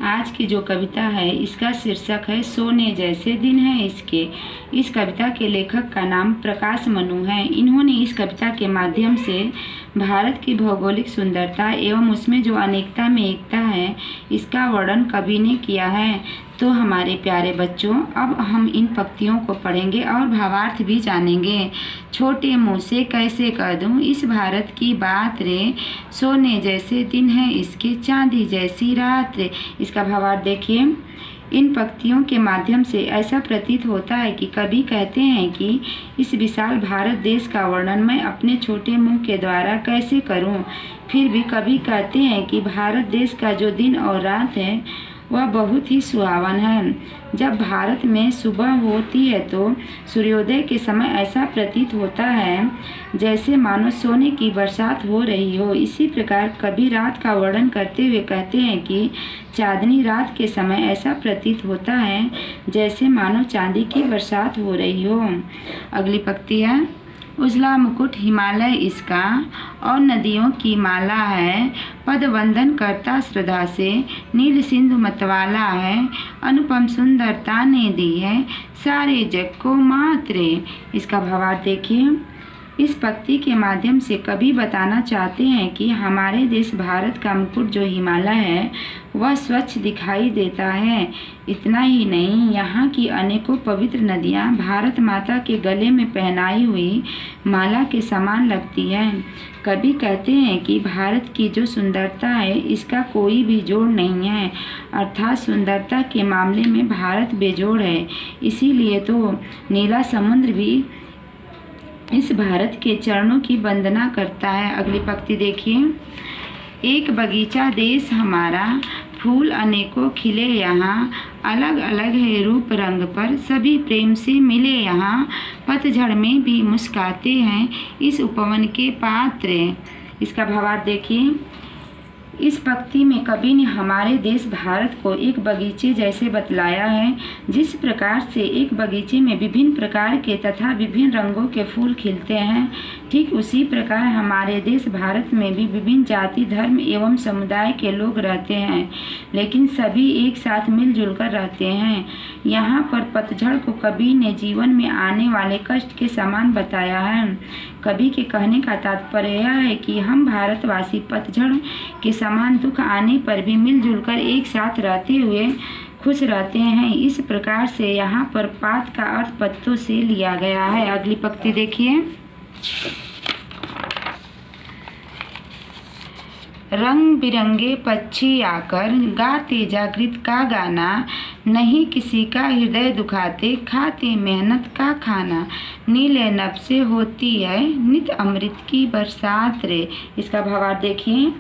आज की जो कविता है इसका शीर्षक है सोने जैसे दिन है इसके। इस कविता के लेखक का नाम प्रकाश मनु है। इन्होंने इस कविता के माध्यम से भारत की भौगोलिक सुंदरता एवं उसमें जो अनेकता में एकता है इसका वर्णन कवि ने किया है। तो हमारे प्यारे बच्चों, अब हम इन पंक्तियों को पढ़ेंगे और भावार्थ भी जानेंगे। छोटे मुँह से कैसे कह दूँ इस भारत की बात रे, सोने जैसे दिन है इसके, चांदी जैसी रात रे। इसका भावार्थ देखिए। इन पंक्तियों के माध्यम से ऐसा प्रतीत होता है कि कवि कहते हैं कि इस विशाल भारत देश का वर्णन मैं अपने छोटे मुंह के द्वारा कैसे करूं। फिर भी कवि कहते हैं कि भारत देश का जो दिन और रात है वह बहुत ही सुहावन है। जब भारत में सुबह होती है तो सूर्योदय के समय ऐसा प्रतीत होता है जैसे मानो सोने की बरसात हो रही हो। इसी प्रकार कवि रात का वर्णन करते हुए कहते हैं कि चांदनी रात के समय ऐसा प्रतीत होता है जैसे मानो चांदी की बरसात हो रही हो। अगली पंक्ति है, उजला मुकुट हिमालय इसका और नदियों की माला है, पद वंदन करता श्रद्धा से, नील सिंधु मतवाला है, अनुपम सुंदरता ने दी है सारे जग को मात्रे। इसका भावार्थ देखिए। इस पंक्ति के माध्यम से कवि बताना चाहते हैं कि हमारे देश भारत का मुकुट जो हिमालय है वह स्वच्छ दिखाई देता है। इतना ही नहीं, यहाँ की अनेकों पवित्र नदियाँ भारत माता के गले में पहनाई हुई माला के समान लगती हैं। कवि कहते हैं कि भारत की जो सुंदरता है इसका कोई भी जोड़ नहीं है, अर्थात सुंदरता के मामले में भारत बेजोड़ है। इसीलिए तो नीला समुद्र भी इस भारत के चरणों की वंदना करता है। अगली पंक्ति देखिए। एक बगीचा देश हमारा, फूल अनेकों खिले यहाँ, अलग अलग है रूप रंग पर, सभी प्रेम से मिले यहाँ, पतझड़ में भी मुस्काते हैं इस उपवन के पात्र। इसका भावार्थ देखिए। इस पंक्ति में कवि ने हमारे देश भारत को एक बगीचे जैसे बतलाया है। जिस प्रकार से एक बगीचे में विभिन्न प्रकार के तथा विभिन्न रंगों के फूल खिलते हैं, ठीक उसी प्रकार हमारे देश भारत में भी विभिन्न जाति धर्म एवं समुदाय के लोग रहते हैं, लेकिन सभी एक साथ मिलजुल कर रहते हैं। यहाँ पर पतझड़ को कवि ने जीवन में आने वाले कष्ट के समान बताया है। कवि के कहने का तात्पर्य यह है कि हम भारतवासी पतझड़ के समान दुख आने पर भी मिलजुल कर एक साथ रहते हुए खुश रहते हैं। इस प्रकार से यहाँ पर पात का अर्थ पत्तों से लिया गया है। अगली पंक्ति देखिए। रंग बिरंगे पक्षी आकर गाते जागृत का गाना, नहीं किसी का हृदय दुखाते खाते मेहनत का खाना, नीले नभ से होती है नित अमृत की बरसात रे। इसका भावार्थ देखिए।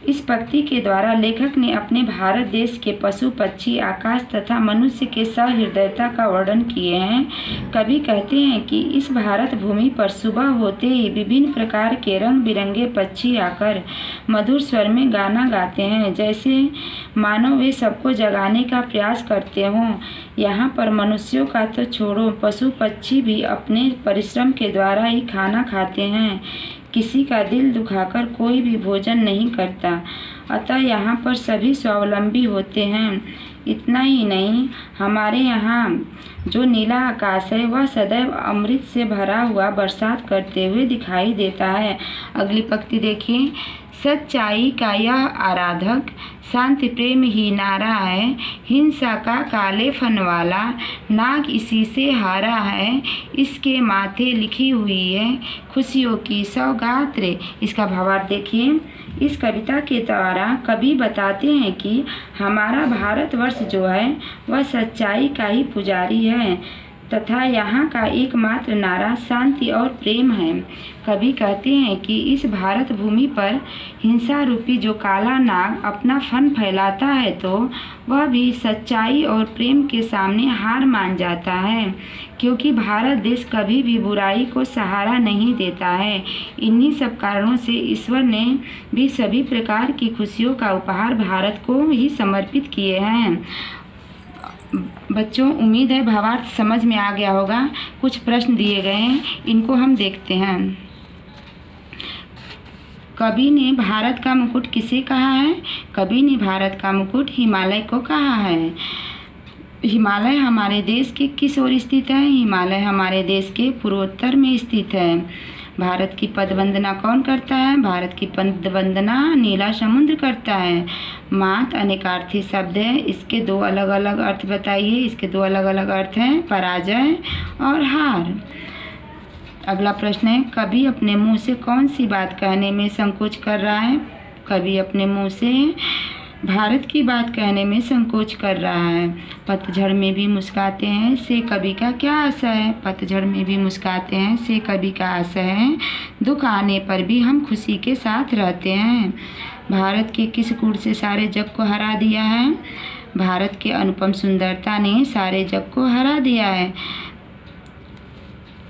इस पंक्ति के द्वारा लेखक ने अपने भारत देश के पशु पक्षी आकाश तथा मनुष्य के सहृदयता का वर्णन किए हैं। कवि कहते हैं कि इस भारत भूमि पर सुबह होते ही विभिन्न प्रकार के रंग बिरंगे पक्षी आकर मधुर स्वर में गाना गाते हैं, जैसे मानो वे सबको जगाने का प्रयास करते हों। यहाँ पर मनुष्यों का तो छोड़ो, पशु पक्षी भी अपने परिश्रम के द्वारा ही खाना खाते हैं। किसी का दिल दुखाकर कोई भी भोजन नहीं करता, अतः यहाँ पर सभी स्वावलंबी होते हैं। इतना ही नहीं, हमारे यहाँ जो नीला आकाश है वह सदैव अमृत से भरा हुआ बरसात करते हुए दिखाई देता है। अगली पंक्ति देखिए। सच्चाई का यह आराधक शांति प्रेम ही नारा है, हिंसा का काले फन वाला नाग इसी से हारा है, इसके माथे लिखी हुई है खुशियों की सौगात रे। इसका भावार्थ देखिए। इस कविता के द्वारा कवि बताते हैं कि हमारा भारतवर्ष जो है वह सच्चाई का ही पुजारी है तथा यहाँ का एकमात्र नारा शांति और प्रेम है। कवि कहते हैं कि इस भारत भूमि पर हिंसा रूपी जो काला नाग अपना फन फैलाता है तो वह भी सच्चाई और प्रेम के सामने हार मान जाता है, क्योंकि भारत देश कभी भी बुराई को सहारा नहीं देता है। इन्हीं सब कारणों से ईश्वर ने भी सभी प्रकार की खुशियों का उपहार भारत को ही समर्पित किए हैं। बच्चों, उम्मीद है भावार्थ समझ में आ गया होगा। कुछ प्रश्न दिए गए हैं, इनको हम देखते हैं। कवि ने भारत का मुकुट किसे कहा है? कवि ने भारत का मुकुट हिमालय को कहा है। हिमालय हमारे देश के किस ओर स्थित है? हिमालय हमारे देश के पूर्वोत्तर में स्थित है। भारत की पदवंदना कौन करता है? भारत की पदवंदना नीला समुद्र करता है। मात अनेकार्थी शब्द है, इसके दो अलग अलग अर्थ बताइए। इसके दो अलग अलग अर्थ हैं, पराजय और हार। अगला प्रश्न है, कवि अपने मुंह से कौन सी बात कहने में संकोच कर रहा है? कवि अपने मुंह से भारत की बात कहने में संकोच कर रहा है। पतझड़ में भी मुस्कुराते हैं से कवि का क्या आशय है? पतझड़ में भी मुस्कुराते हैं से कवि का आशय है, दुख आने पर भी हम खुशी के साथ रहते हैं। भारत के किस गुण से सारे जग को हरा दिया है? भारत के अनुपम सुंदरता ने सारे जग को हरा दिया है।